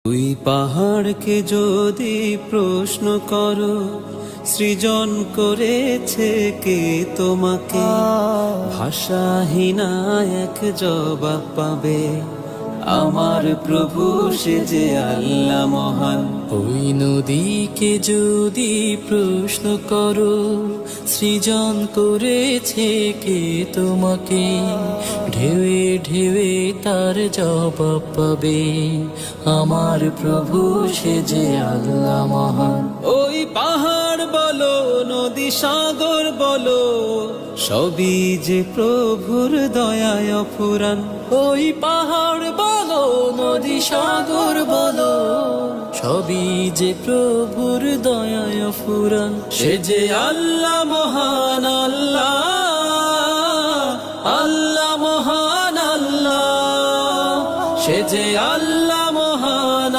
তুই পাহাড়কে যদি প্রশ্ন করো, সৃজন করেছে কে তোমাকে? ভাষাহীনা এক জবাব পাবে, আমার প্রভু সে যে আল্লাহ মহান। ওই নদীকে যদি প্রশ্ন করো, সৃজন করেছে কে তোমাকে? ঢেউে ঢেউে তার জবাব পাবে, আমার প্রভু সে যে আল্লাহ মহান। ওই পাহাড় বলো, নদী সাগর বলো, সবই যে প্রভুর দয়ায় অফুরান। ওই পাহাড় বলো, নদী সাগর বলো, সবই যে প্রভুর দয়ায় ফুরান। সে যে আল্লাহ মহান, আল্লাহ আল্লাহ মহান আল্লাহ, সে যে আল্লাহ